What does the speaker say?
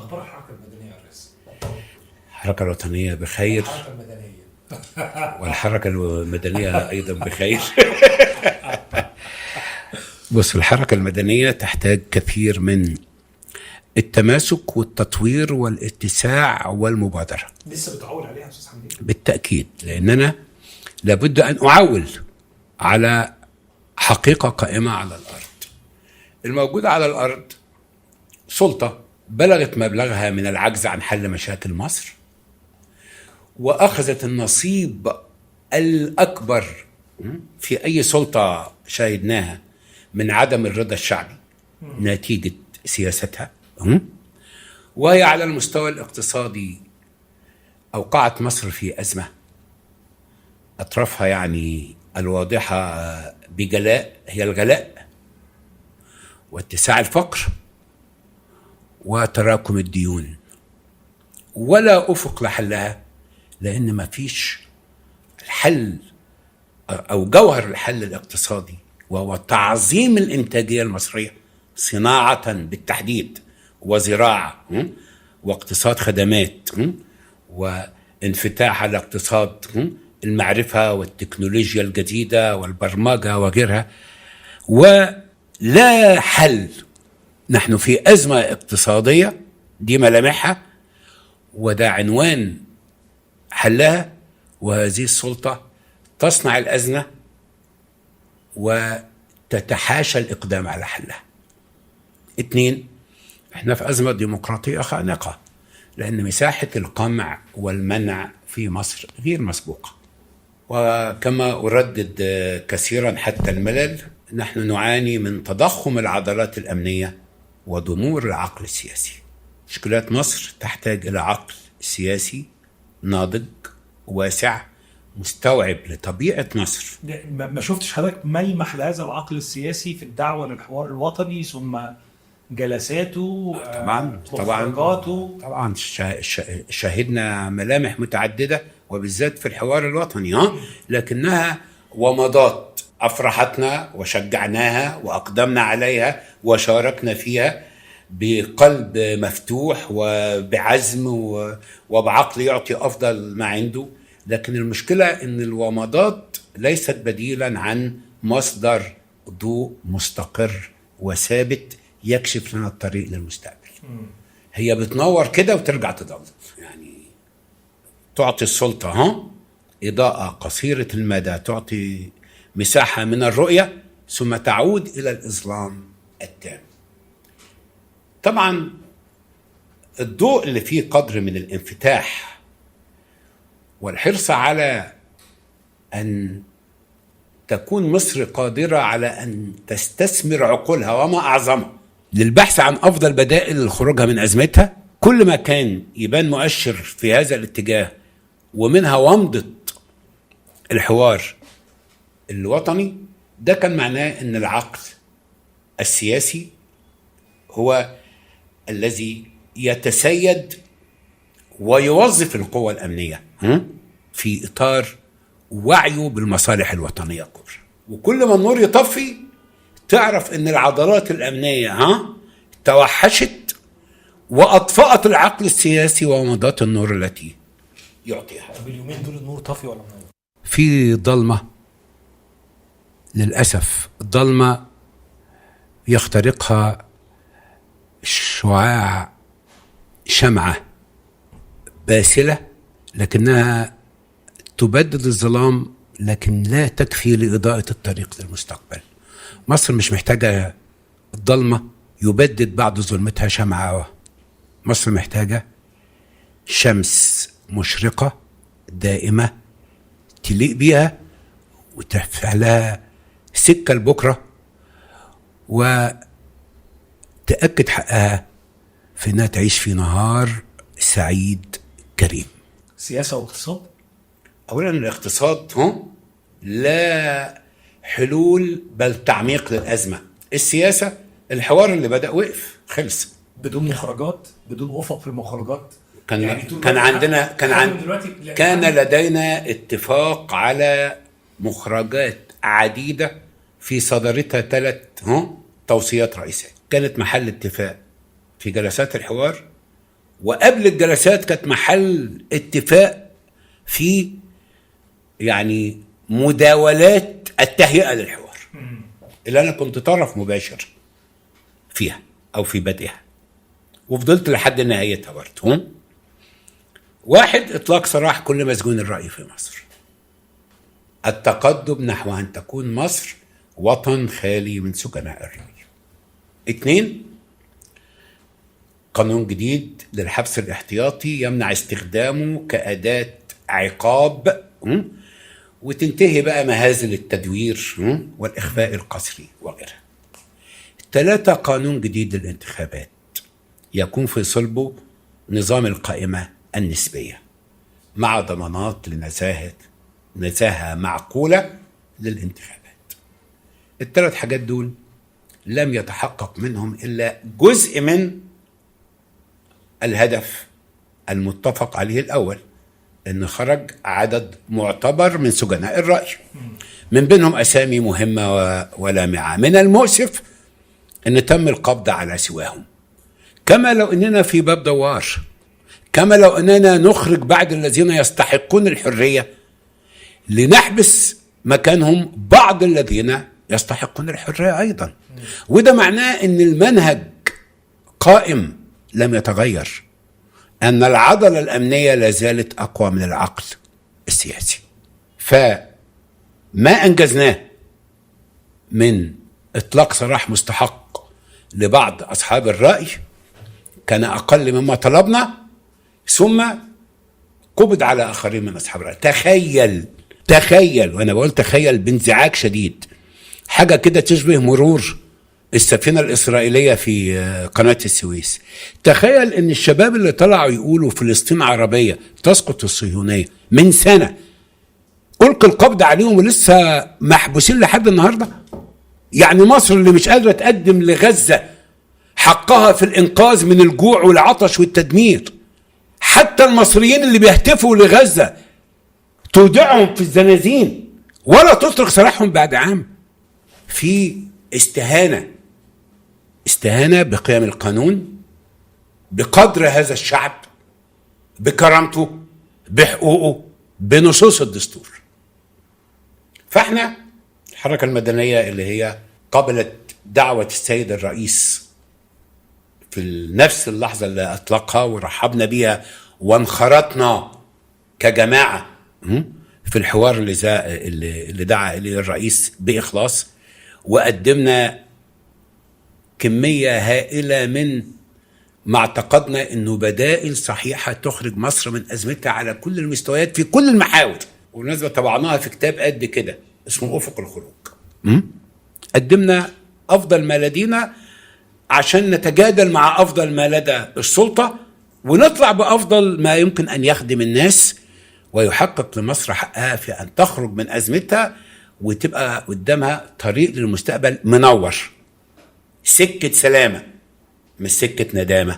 اخبار الحركه المدنيه يا ريس؟ الحركة الوطنية بخير، الحركه المدنيه. والحركة المدنية أيضا بخير. بص، الحركة المدنية تحتاج كثير من التماسك والتطوير والاتساع والمبادرة. لسه بتعول عليها يا استاذ حمدين؟ بالتأكيد، لأننا لابد أن أعول على حقيقة قائمة على الأرض. الموجودة على الأرض سلطة بلغت مبلغها من العجز عن حل مشاكل مصر، وأخذت النصيب الأكبر في أي سلطة شاهدناها من عدم الرضا الشعبي نتيجة سياستها. وهي على المستوى الاقتصادي أوقعت مصر في أزمة أطرافها يعني الواضحة بجلاء هي الغلاء واتساع الفقر وتراكم الديون، ولا أفق لحلها، لأن ما فيش الحل أو جوهر الحل الاقتصادي وهو تعظيم الإنتاجية المصرية صناعة بالتحديد وزراعة واقتصاد خدمات وانفتاح على اقتصاد المعرفة والتكنولوجيا الجديدة والبرمجة وغيرها. ولا حل، نحن في أزمة اقتصادية دي ملامحها، وده عنوان حلها، وهذه السلطة تصنع الأزمة وتتحاشى الإقدام على حلها. 2، احنا في أزمة ديمقراطية خانقة، لأن مساحة القمع والمنع في مصر غير مسبوقة، وكما أردد كثيرا حتى الملل، نحن نعاني من تضخم العضلات الأمنية وضمور العقل السياسي. مشكلات مصر تحتاج إلى عقل سياسي ناضج واسع مستوعب لطبيعة مصر. ما شفتش حضرتك ملمح لهذا العقل السياسي في الدعوه للحوار الوطني ثم جلساته؟ مخرجاته؟ طبعا شاهدنا ملامح متعددة وبالذات في الحوار الوطني، لكنها ومضات أفرحتنا وشجعناها وأقدمنا عليها وشاركنا فيها بقلب مفتوح وبعزم وبعقل يعطي أفضل ما عنده. لكن المشكلة أن الومضات ليست بديلا عن مصدر ضوء مستقر وثابت يكشف لنا الطريق للمستقبل. هي بتنور كده وترجع تضلم، يعني تعطي السلطة إضاءة قصيرة المدى، تعطي مساحة من الرؤية ثم تعود إلى الإظلام التام. طبعا الضوء اللي فيه قدر من الانفتاح والحرص على أن تكون مصر قادرة على أن تستثمر عقولها وما أعظمها للبحث عن أفضل بدائل لخروجها من أزمتها، كل ما كان يبان مؤشر في هذا الاتجاه ومنها ومضة الحوار الوطني، ده كان معناه أن العقل السياسي هو الذي يتسيد ويوظف القوى الأمنية في إطار وعيه بالمصالح الوطنية الكبرى. وكل ما النور يطفي تعرف أن العضلات الأمنية توحشت وأطفأت العقل السياسي ومضات النور التي يعطيها. باليومين دول النور طفي ولا منور؟ في ضلمة للأسف، ضلمة يخترقها شعاع شمعة باسلة، لكنها تبدد الظلام لكن لا تكفي لإضاءة الطريق للمستقبل. مصر مش محتاجة الضلمة يبدد بعض ظلمتها شمعة، مصر محتاجة شمس مشرقة دائمة تليق بيها وتفتح لها سكة لبكرة وتأكد حقها في انها تعيش في نهار سعيد كريم. سياسة واقتصاد؟ اولا الاقتصاد لا حلول بل تعميق للأزمة. السياسة الحوار اللي بدأ وقف خلص بدون مخرجات، بدون افق في المخرجات. كان لدينا اتفاق على مخرجات عديدة في صدرتها 3 توصيات رئيسية كانت محل اتفاق في جلسات الحوار وقبل الجلسات كانت محل اتفاق في يعني مداولات التهيئة للحوار اللي أنا كنت طرف مباشر فيها أو في بدئها، وفضلت لحد نهايتها برضه. واحد، إطلاق سراح كل مسجون الرأي في مصر، التقدم نحو أن تكون مصر وطن خالي من سجناء الرأي. 2، قانون جديد للحبس الاحتياطي يمنع استخدامه كأداة عقاب وتنتهي بقى مهازل التدوير والإخفاء القسري وغيرها. 3، قانون جديد للانتخابات يكون في صلبه نظام القائمة النسبية مع ضمانات نزاهة معقولة للانتخابات. ال3 حاجات دول لم يتحقق منهم إلا جزء من الهدف المتفق عليه الأول، إن خرج عدد معتبر من سجناء الرأي، من بينهم أسامي مهمة ولامعة. من المؤسف إن تم القبض على سواهم، كما لو إننا في باب دوار، كما لو إننا نخرج بعض الذين يستحقون الحرية لنحبس مكانهم بعض الذين يستحقون الحرية أيضا. وده معناه إن المنهج قائم لم يتغير، أن العضلة الأمنية لازالت أقوى من العقل السياسي. فما أنجزناه من إطلاق سراح مستحق لبعض أصحاب الرأي كان أقل مما طلبنا، ثم قبض على آخرين من أصحاب الرأي. تخيل وأنا بقول تخيل بانزعاج شديد، حاجة كده تشبه مرور السفينة الإسرائيلية في قناة السويس. تخيل ان الشباب اللي طلعوا يقولوا فلسطين عربية تسقط الصهيونية من سنة ألقي القبض عليهم ولسه محبوسين لحد النهاردة. يعني مصر اللي مش قادرة تقدم لغزة حقها في الإنقاذ من الجوع والعطش والتدمير، حتى المصريين اللي بيهتفوا لغزة تودعهم في الزنازين ولا تطلق سراحهم بعد عام. في استهانة بقيم القانون، بقدر هذا الشعب، بكرامته، بحقوقه، بنصوص الدستور. فاحنا الحركة المدنية اللي هي قبلت دعوة السيد الرئيس في نفس اللحظة اللي أطلقها ورحبنا بيها وانخرطنا كجماعة في الحوار اللي دعا إليه الرئيس بإخلاص، وقدمنا كمية هائلة من ما اعتقدنا انه بدائل صحيحة تخرج مصر من ازمتها على كل المستويات في كل المحاور. وبالنسبة طبعناها في كتاب قد كده اسمه افق الخروج. قدمنا افضل ما لدينا عشان نتجادل مع افضل ما لدى السلطة ونطلع بافضل ما يمكن ان يخدم الناس ويحقق لمصر حقها في ان تخرج من ازمتها وتبقى قدامها طريق للمستقبل منور، سكة سلامة مش سكة ندامة.